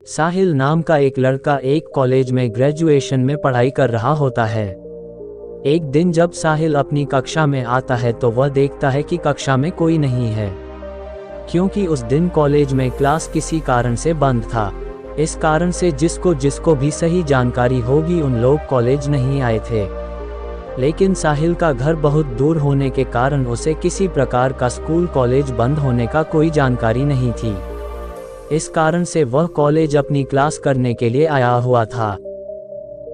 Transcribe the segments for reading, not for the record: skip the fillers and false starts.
साहिल नाम का एक लड़का एक कॉलेज में ग्रेजुएशन में पढ़ाई कर रहा होता है। एक दिन जब साहिल अपनी कक्षा में आता है तो वह देखता है कि कक्षा में कोई नहीं है, क्योंकि उस दिन कॉलेज में क्लास किसी कारण से बंद था। इस कारण से जिसको भी सही जानकारी होगी उन लोग कॉलेज नहीं आए थे। लेकिन साहिल का घर बहुत दूर होने के कारण उसे किसी प्रकार का स्कूल कॉलेज बंद होने का कोई जानकारी नहीं थी। इस कारण से वह कॉलेज अपनी क्लास करने के लिए आया हुआ था।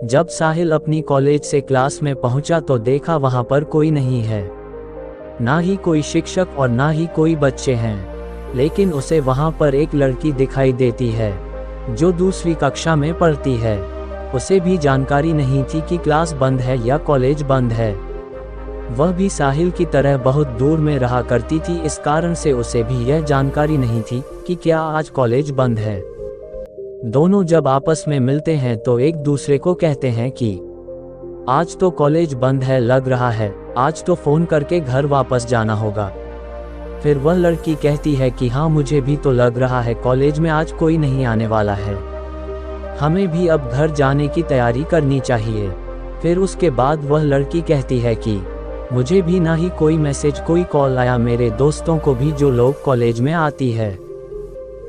जब साहिल अपनी कॉलेज से क्लास में पहुंचा तो देखा वहां पर कोई नहीं है, ना ही कोई शिक्षक और ना ही कोई बच्चे हैं। लेकिन उसे वहां पर एक लड़की दिखाई देती है जो दूसरी कक्षा में पढ़ती है। उसे भी जानकारी नहीं थी कि क्लास बंद है या कॉलेज बंद है। वह भी साहिल की तरह बहुत दूर में रहा करती थी, इस कारण से उसे भी यह जानकारी नहीं थी कि क्या आज कॉलेज बंद है। दोनों जब आपस में मिलते हैं तो एक दूसरे को कहते हैं कि आज तो कॉलेज बंद है लग रहा है, आज तो फोन करके घर वापस जाना होगा। फिर वह लड़की कहती है कि हाँ मुझे भी तो लग रहा है कॉलेज में आज कोई नहीं आने वाला है, हमें भी अब घर जाने की तैयारी करनी चाहिए। फिर उसके बाद वह लड़की कहती है कि मुझे भी ना ही कोई मैसेज कोई कॉल आया मेरे दोस्तों को भी जो लोग कॉलेज में आती है।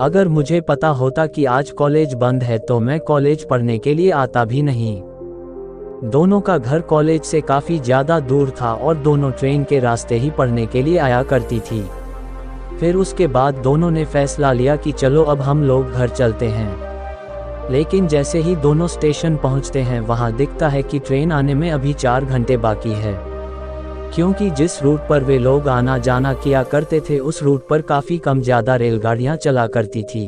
अगर मुझे पता होता कि आज कॉलेज बंद है तो मैं कॉलेज पढ़ने के लिए आता भी नहीं। दोनों का घर कॉलेज से काफ़ी ज़्यादा दूर था और दोनों ट्रेन के रास्ते ही पढ़ने के लिए आया करती थी। फिर उसके बाद दोनों ने फैसला लिया कि चलो अब हम लोग घर चलते हैं। लेकिन जैसे ही दोनों स्टेशन पहुंचते हैं वहां दिखता है कि ट्रेन आने में अभी 4 घंटे बाकी है, क्योंकि जिस रूट पर वे लोग आना जाना किया करते थे उस रूट पर काफ़ी कम ज़्यादा रेलगाड़ियां चला करती थी।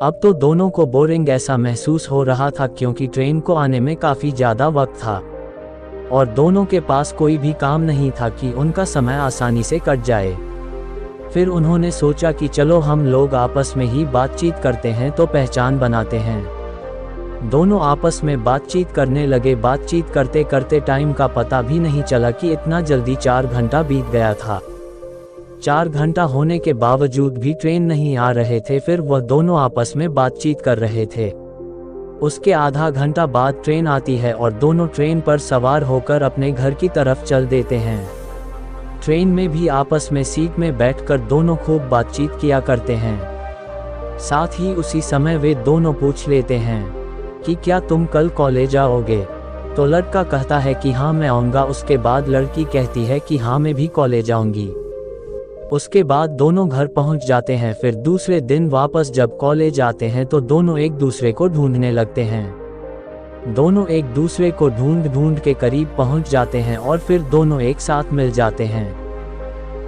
अब तो दोनों को बोरिंग ऐसा महसूस हो रहा था, क्योंकि ट्रेन को आने में काफ़ी ज़्यादा वक्त था और दोनों के पास कोई भी काम नहीं था कि उनका समय आसानी से कट जाए। फिर उन्होंने सोचा कि चलो हम लोग आपस में ही बातचीत करते हैं तो पहचान बनाते हैं। दोनों आपस में बातचीत करने लगे। बातचीत करते करते टाइम का पता भी नहीं चला कि इतना जल्दी 4 घंटा बीत गया था। 4 घंटा होने के बावजूद भी ट्रेन नहीं आ रहे थे। फिर वह दोनों आपस में बातचीत कर रहे थे। उसके आधा घंटा बाद ट्रेन आती है और दोनों ट्रेन पर सवार होकर अपने घर की तरफ चल देते हैं। ट्रेन में भी आपस में सीट में बैठकर दोनों खूब बातचीत किया करते हैं। साथ ही उसी समय वे दोनों पूछ लेते हैं कि क्या तुम कल कॉलेज आओगे? तो लड़का कहता है कि हाँ मैं आऊँगा। उसके बाद लड़की कहती है कि हाँ मैं भी कॉलेज आऊँगी। उसके बाद दोनों घर पहुँच जाते हैं। फिर दूसरे दिन वापस जब कॉलेज आते हैं तो दोनों एक दूसरे को ढूंढने लगते हैं। दोनों एक दूसरे को ढूंढ के करीब पहुँच जाते हैं और फिर दोनों एक साथ मिल जाते हैं।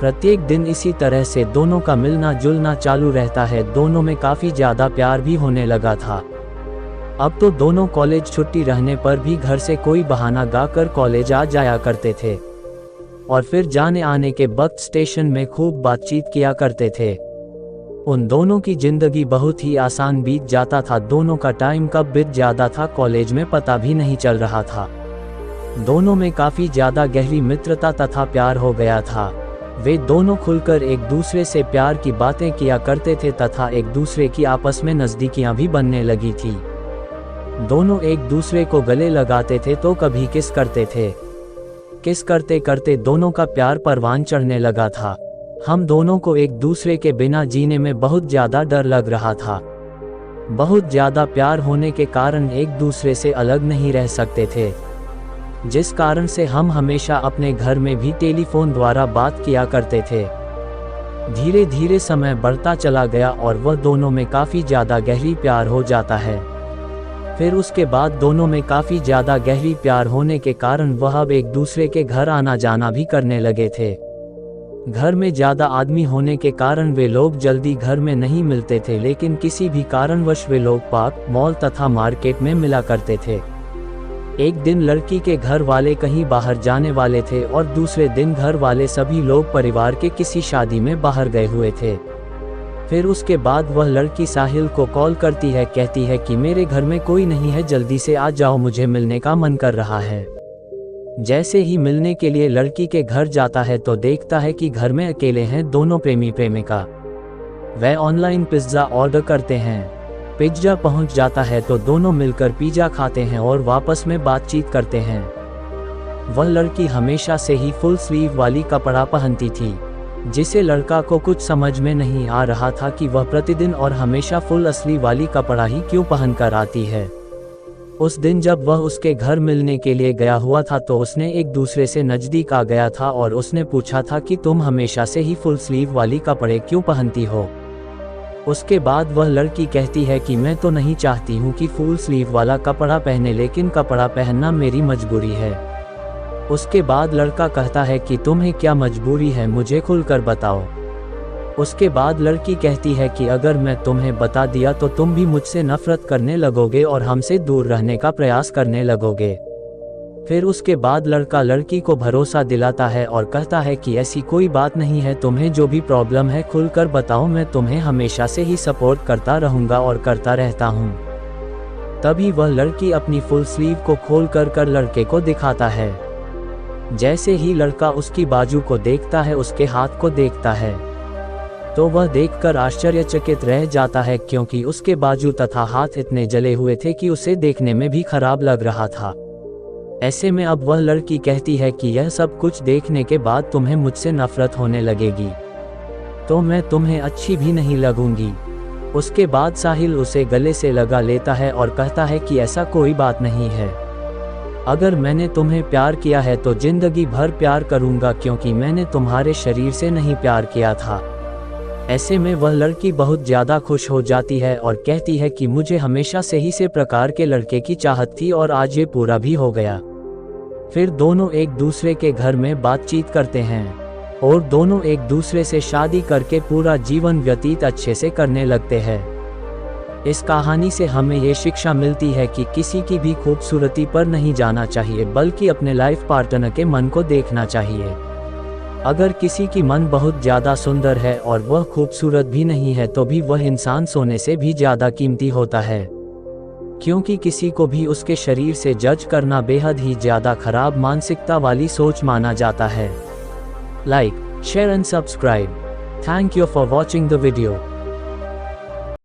प्रत्येक दिन इसी तरह से दोनों का मिलना जुलना चालू रहता है। दोनों में काफ़ी ज़्यादा प्यार भी होने लगा था। अब तो दोनों कॉलेज छुट्टी रहने पर भी घर से कोई बहाना गाकर कॉलेज आ जाया करते थे और फिर जाने आने के वक्त स्टेशन में खूब बातचीत किया करते थे। उन दोनों की जिंदगी बहुत ही आसान बीत जाता था। दोनों का टाइम कब बीत जाता था कॉलेज में पता भी नहीं चल रहा था। दोनों में काफ़ी ज़्यादा गहरी मित्रता तथा प्यार हो गया था। वे दोनों खुलकर एक दूसरे से प्यार की बातें किया करते थे तथा एक दूसरे की आपस में नज़दीकियां भी बनने लगी थी। दोनों एक दूसरे को गले लगाते थे तो कभी किस करते थे। किस करते करते दोनों का प्यार परवान चढ़ने लगा था। हम दोनों को एक दूसरे के बिना जीने में बहुत ज़्यादा डर लग रहा था। बहुत ज़्यादा प्यार होने के कारण एक दूसरे से अलग नहीं रह सकते थे, जिस कारण से हम हमेशा अपने घर में भी टेलीफोन द्वारा बात किया करते थे। धीरे धीरे समय बढ़ता चला गया और वह दोनों में काफ़ी ज़्यादा गहरी प्यार हो जाता है। फिर उसके बाद दोनों में काफ़ी ज़्यादा गहरी प्यार होने के कारण वह अब एक दूसरे के घर आना जाना भी करने लगे थे। घर में ज़्यादा आदमी होने के कारण वे लोग जल्दी घर में नहीं मिलते थे, लेकिन किसी भी कारणवश वे लोग पार्क, मॉल तथा मार्केट में मिला करते थे। एक दिन लड़की के घर वाले कहीं बाहर जाने वाले थे और दूसरे दिन घर वाले सभी लोग परिवार के किसी शादी में बाहर गए हुए थे। फिर उसके बाद वह लड़की साहिल को कॉल करती है, कहती है कि मेरे घर में कोई नहीं है, जल्दी से आ जाओ, मुझे मिलने का मन कर रहा है। जैसे ही मिलने के लिए लड़की के घर जाता है तो देखता है कि घर में अकेले हैं दोनों प्रेमी प्रेमिका। वह ऑनलाइन पिज्ज़ा ऑर्डर करते हैं। पिज्जा पहुंच जाता है तो दोनों मिलकर पिज्जा खाते हैं और वापस में बातचीत करते हैं। वह लड़की हमेशा से ही फुल स्लीव वाली कपड़ा पहनती थी, जिसे लड़का को कुछ समझ में नहीं आ रहा था कि वह प्रतिदिन और हमेशा फुल असली वाली कपड़ा ही क्यों पहनकर आती है। उस दिन जब वह उसके घर मिलने के लिए गया हुआ था तो उसने एक दूसरे से नज़दीक आ गया था और उसने पूछा था कि तुम हमेशा से ही फुल स्लीव वाली कपड़े क्यों पहनती हो। उसके बाद वह लड़की कहती है कि मैं तो नहीं चाहती हूँ कि फुल स्लीव वाला कपड़ा पहने, लेकिन कपड़ा पहनना मेरी मजबूरी है। उसके बाद लड़का कहता है कि तुम्हें क्या मजबूरी है, मुझे खुलकर बताओ। उसके बाद लड़की कहती है कि अगर मैं तुम्हें बता दिया तो तुम भी मुझसे नफरत करने लगोगे और हमसे दूर रहने का प्रयास करने लगोगे। फिर उसके बाद लड़का लड़की को भरोसा दिलाता है और कहता है कि ऐसी कोई बात नहीं है, तुम्हें जो भी प्रॉब्लम है खुलकर बताओ, मैं तुम्हें हमेशा से ही सपोर्ट करता रहूँगा और करता रहता हूँ। तभी वह लड़की अपनी फुल स्लीव को खोलकर लड़के को दिखाता है। जैसे ही लड़का उसकी बाजू को देखता है, उसके हाथ को देखता है, तो वह देखकर आश्चर्यचकित रह जाता है, क्योंकि उसके बाजू तथा हाथ इतने जले हुए थे कि उसे देखने में भी खराब लग रहा था। ऐसे में अब वह लड़की कहती है कि यह सब कुछ देखने के बाद तुम्हें मुझसे नफरत होने लगेगी, तो मैं तुम्हें अच्छी भी नहीं लगूंगी। उसके बाद साहिल उसे गले से लगा लेता है और कहता है कि ऐसा कोई बात नहीं है, अगर मैंने तुम्हें प्यार किया है तो जिंदगी भर प्यार करूंगा, क्योंकि मैंने तुम्हारे शरीर से नहीं प्यार किया था। ऐसे में वह लड़की बहुत ज़्यादा खुश हो जाती है और कहती है कि मुझे हमेशा से ही इस प्रकार के लड़के की चाहत थी और आज ये पूरा भी हो गया। फिर दोनों एक दूसरे के घर में बातचीत करते हैं और दोनों एक दूसरे से शादी करके पूरा जीवन व्यतीत अच्छे से करने लगते हैं। इस कहानी से हमें ये शिक्षा मिलती है कि किसी की भी खूबसूरती पर नहीं जाना चाहिए, बल्कि अपने लाइफ पार्टनर के मन को देखना चाहिए। अगर किसी की मन बहुत ज़्यादा सुंदर है और वह खूबसूरत भी नहीं है तो भी वह इंसान सोने से भी ज़्यादा कीमती होता है, क्योंकि किसी को भी उसके शरीर से जज करना बेहद ही ज़्यादा खराब मानसिकता वाली सोच माना जाता है। Like, share and subscribe. Thank you for watching the video.